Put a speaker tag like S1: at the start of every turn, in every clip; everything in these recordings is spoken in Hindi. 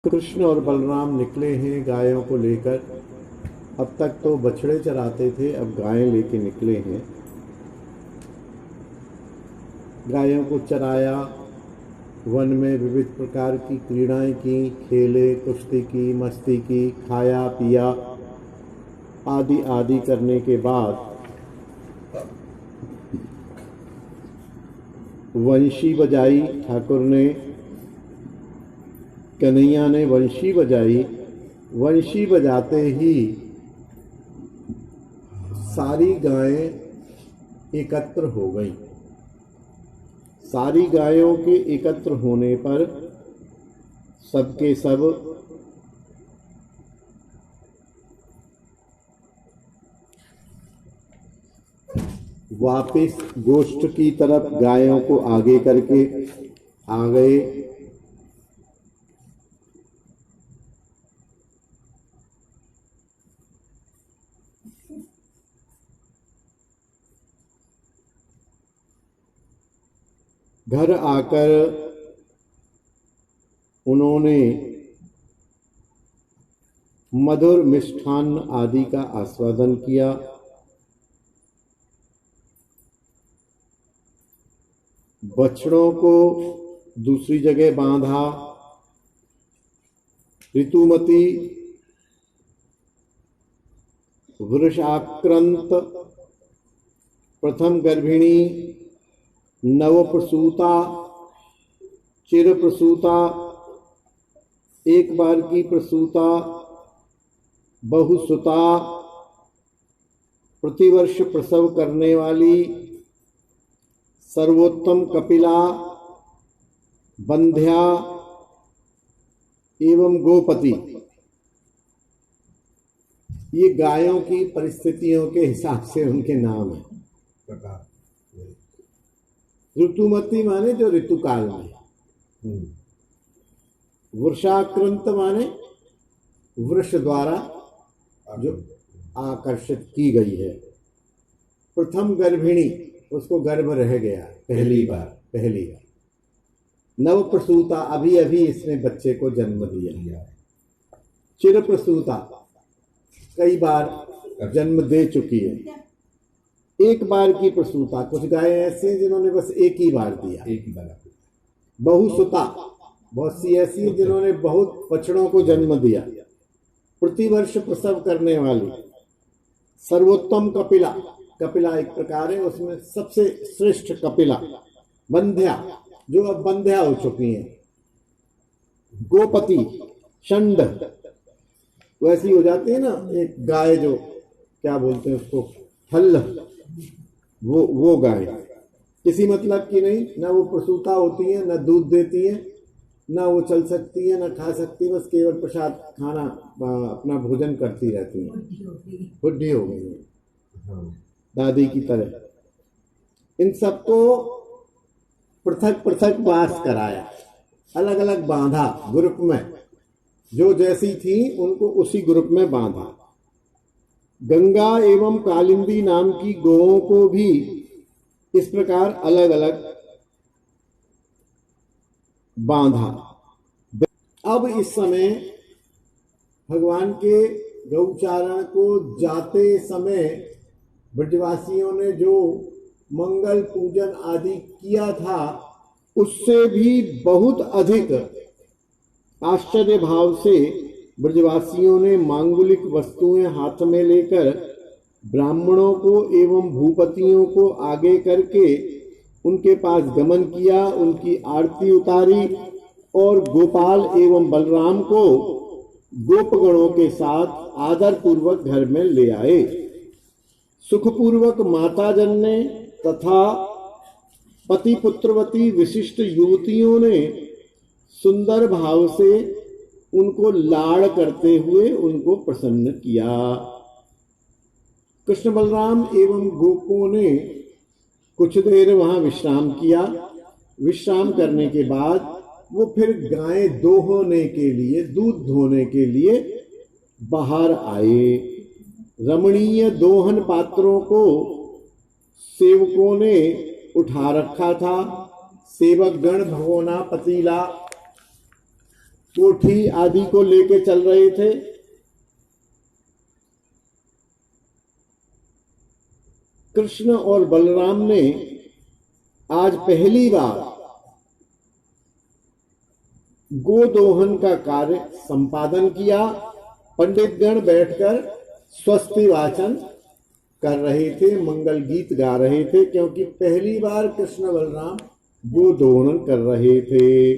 S1: कृष्ण और बलराम निकले हैं गायों को लेकर। अब तक तो बछड़े चराते थे, अब गायें लेके निकले हैं। गायों को चराया, वन में विविध प्रकार की क्रीड़ाएं की, खेले, कुश्ती की, मस्ती की, खाया पिया आदि आदि करने के बाद वंशी बजाई ठाकुर ने, कन्हैया ने वंशी बजाई। वंशी बजाते ही सारी गायें एकत्र हो गईं। सारी गायों के एकत्र होने पर सबके सब वापिस गोष्ठ की तरफ गायों को आगे करके आ गए। घर आकर उन्होंने मधुर मिष्ठान्न आदि का आस्वादन किया। बछड़ों को दूसरी जगह बांधा। ऋतुमती वृषाक्रांत प्रथम गर्भिणी, नवप्रसूता, चिर प्रसूता, एक बार की प्रसूता, बहुसुता, प्रतिवर्ष प्रसव करने वाली, सर्वोत्तम कपिला, बंध्या एवं गोपति। ये गायों की परिस्थितियों के हिसाब से उनके नाम है। ऋतुमती माने जो ऋतुकाल में, वृषाक्रंत माने वृष द्वारा जो आकर्षित की गई है। प्रथम गर्भिणी, उसको गर्भ रह गया पहली बार। नव प्रसूता, अभी अभी इसने बच्चे को जन्म दिया। चिर प्रसूता, कई बार जन्म दे चुकी है। एक बार की प्रसूता, कुछ गायें ऐसी हैं जिन्होंने बस एक ही बार दिया। बहुसुता, बहुत सी ऐसी हैं जिन्होंने बहुत बछड़ों को जन्म दिया। प्रतिवर्ष प्रसव करने वाली। सर्वोत्तम कपिला, कपिला एक प्रकार है, उसमें सबसे श्रेष्ठ कपिला। बंध्या, जो अब बंध्या हो चुकी हैं। गोपति, षंड, वैसी हो जाती है ना एक गाय, जो क्या बोलते हैं उसको, हल्ल, वो गाय किसी मतलब की नहीं। ना वो प्रसूता होती है, ना दूध देती है, ना वो चल सकती है, ना खा सकती, बस केवल प्रसाद खाना, अपना भोजन करती रहती है। बुढ़ी हो गई है दादी की तरह। इन सबको पृथक पृथक वास कराया, अलग अलग बांधा ग्रुप में। जो जैसी थी उनको उसी ग्रुप में बांधा। गंगा एवं कालिंदी नाम की गौओं को भी इस प्रकार अलग अलग बांधा। अब इस समय भगवान के गौचारण को जाते समय ब्रजवासियों ने जो मंगल पूजन आदि किया था, उससे भी बहुत अधिक आश्चर्य भाव से ब्रजवासियों ने मांगलिक वस्तुएं हाथ में लेकर ब्राह्मणों को एवं भूपतियों को आगे करके उनके पास गमन किया, उनकी आरती उतारी और गोपाल एवं बलराम को गोपगणों के साथ आदर पूर्वक घर में ले आए। सुखपूर्वक माताजन ने तथा पति पुत्रवती विशिष्ट युवतियों ने सुंदर भाव से उनको लाड़ करते हुए उनको प्रसन्न किया। कृष्ण बलराम एवं गोपों ने कुछ देर वहां विश्राम किया। विश्राम करने के बाद वो फिर गायें दोहने के लिए, दूध धोने के लिए बाहर आए। रमणीय दोहन पात्रों को सेवकों ने उठा रखा था। सेवक गण भगोना पतीला कोठी आदि को लेके चल रहे थे। कृष्ण और बलराम ने आज पहली बार गोदोहन का कार्य संपादन किया। पंडितगण बैठकर स्वस्ति वाचन कर रहे थे, मंगल गीत गा रहे थे, क्योंकि पहली बार कृष्ण बलराम गोदोहन कर रहे थे।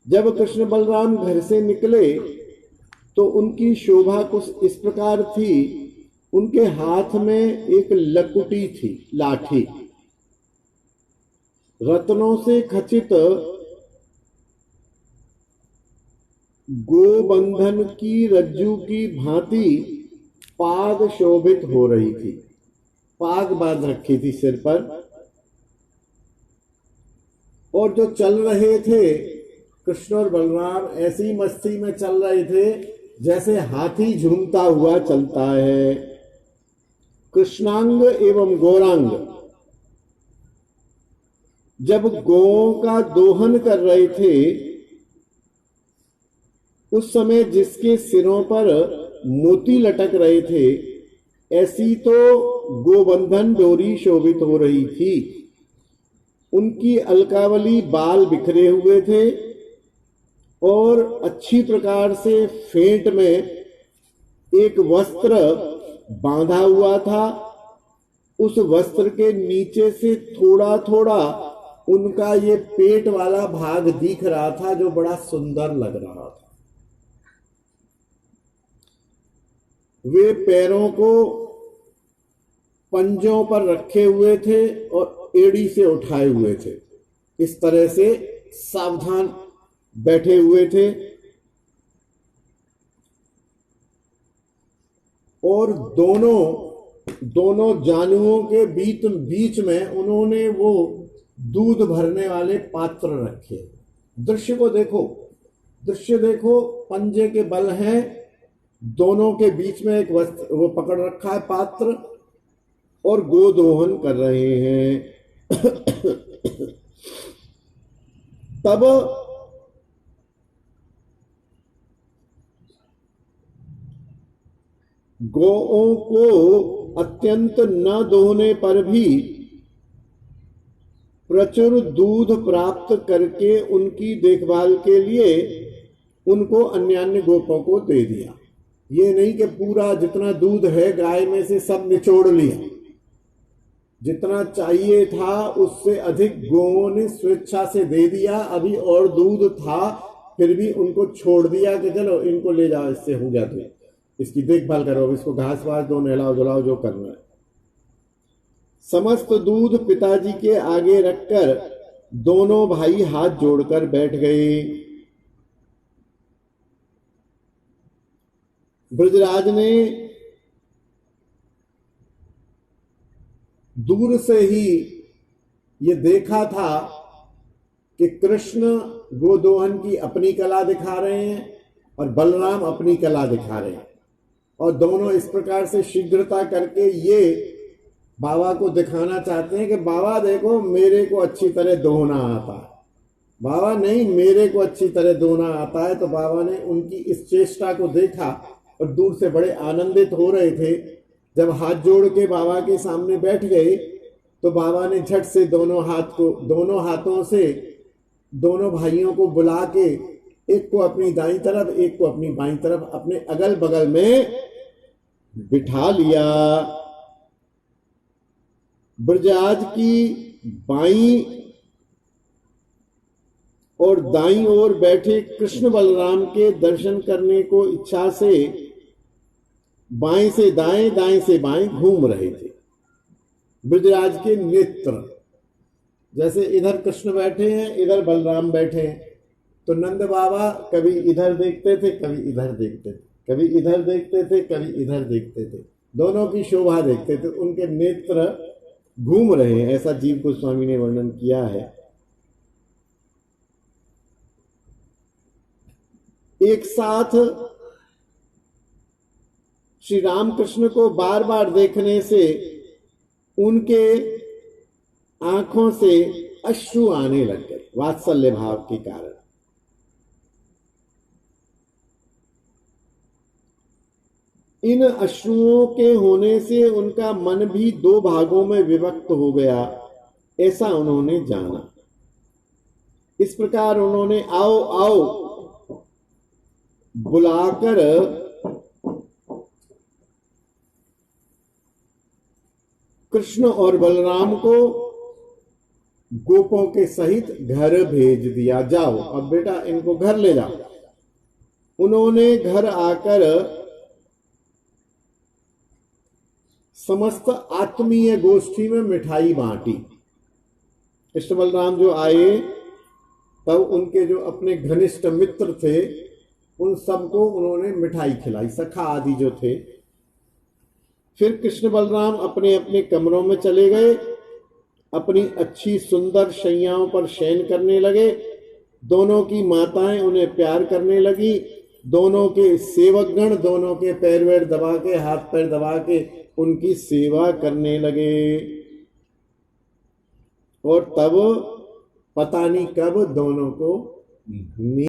S1: जब कृष्ण बलराम घर से निकले तो उनकी शोभा कुछ इस प्रकार थी। उनके हाथ में एक लकुटी थी, लाठी, रत्नों से खचित गोबंधन की रज्जू की भांति पाग शोभित हो रही थी। पाग बांध रखी थी सिर पर, और जो चल रहे थे कृष्ण और बलराम ऐसी मस्ती में चल रहे थे जैसे हाथी झूमता हुआ चलता है। कृष्णांग एवं गौरांग जब गौओं का दोहन कर रहे थे उस समय जिसके सिरों पर मोती लटक रहे थे, ऐसी तो गोबंधन डोरी शोभित हो रही थी। उनकी अलकावली बाल बिखरे हुए थे और अच्छी प्रकार से फेंट में एक वस्त्र बांधा हुआ था। उस वस्त्र के नीचे से थोड़ा थोड़ा उनका ये पेट वाला भाग दिख रहा था, जो बड़ा सुंदर लग रहा था। वे पैरों को पंजों पर रखे हुए थे और एड़ी से उठाए हुए थे। इस तरह से सावधान बैठे हुए थे, और दोनों जानुओं के बीच में उन्होंने वो दूध भरने वाले पात्र रखे। दृश्य को देखो, दृश्य देखो, पंजे के बल हैं, दोनों के बीच में एक वस्त्र वो पकड़ रखा है पात्र, और गोदोहन कर रहे हैं। तब गौओं को अत्यंत न दोहने पर भी प्रचुर दूध प्राप्त करके उनकी देखभाल के लिए उनको अन्य गोपों को दे दिया। ये नहीं कि पूरा जितना दूध है गाय में से सब निचोड़ लिया। जितना चाहिए था उससे अधिक गौओं ने स्वेच्छा से दे दिया। अभी और दूध था फिर भी उनको छोड़ दिया कि चलो इनको ले जाओ, इससे हो गया, तो इसकी देखभाल करो, इसको घास वास दो, नहलाओ धुलाओ, जो करना है। समस्त दूध पिताजी के आगे रखकर दोनों भाई हाथ जोड़कर बैठ गए। ब्रजराज ने दूर से ही ये देखा था कि कृष्ण गोदोहन की अपनी कला दिखा रहे हैं और बलराम अपनी कला दिखा रहे हैं, और दोनों इस प्रकार से शीघ्रता करके ये बाबा को दिखाना चाहते हैं कि बाबा देखो मेरे को अच्छी तरह दोहना आता है। बाबा नहीं, मेरे को अच्छी तरह दोहना आता है। तो बाबा ने उनकी इस चेष्टा को देखा और दूर से बड़े आनंदित हो रहे थे। जब हाथ जोड़ के बाबा के सामने बैठ गए तो बाबा ने झट से दोनों हाथों से दोनों भाइयों को बुला के, एक को अपनी दाईं तरफ एक को अपनी बाईं तरफ अपने अगल बगल में बिठा लिया। ब्रजराज की बाईं और दाईं ओर बैठे कृष्ण बलराम के दर्शन करने को इच्छा से बाएं से दाएं दाएं से बाएं घूम रहे थे। ब्रजराज के नेत्र, जैसे इधर कृष्ण बैठे हैं इधर बलराम बैठे हैं, तो नंद बाबा कभी इधर देखते थे कभी इधर देखते थे, कभी इधर देखते थे कभी इधर देखते थे, दोनों की शोभा देखते थे। उनके नेत्र घूम रहे हैं, ऐसा जीव गोस्वामी ने वर्णन किया है। एक साथ श्री रामकृष्ण को बार बार देखने से उनके आंखों से अश्रु आने लग गए, वात्सल्य भाव के कारण। इन अश्रुओं के होने से उनका मन भी दो भागों में विभक्त हो गया, ऐसा उन्होंने जाना। इस प्रकार उन्होंने आओ आओ बुलाकर कृष्ण और बलराम को गोपों के सहित घर भेज दिया। जाओ अब बेटा इनको घर ले जाओ। उन्होंने घर आकर समस्त आत्मीय गोष्ठी में मिठाई बांटी। कृष्ण बलराम जो आए तब उनके जो अपने घनिष्ठ मित्र थे उन सबको उन्होंने मिठाई खिलाई, सखा आदि जो थे। फिर कृष्ण बलराम अपने अपने कमरों में चले गए, अपनी अच्छी सुंदर शैयाओं पर शयन करने लगे। दोनों की माताएं उन्हें प्यार करने लगी। दोनों के सेवकगण दोनों के पैर वैर दबा के, हाथ पैर दबा के उनकी सेवा करने लगे। और तब पता नहीं कब दोनों को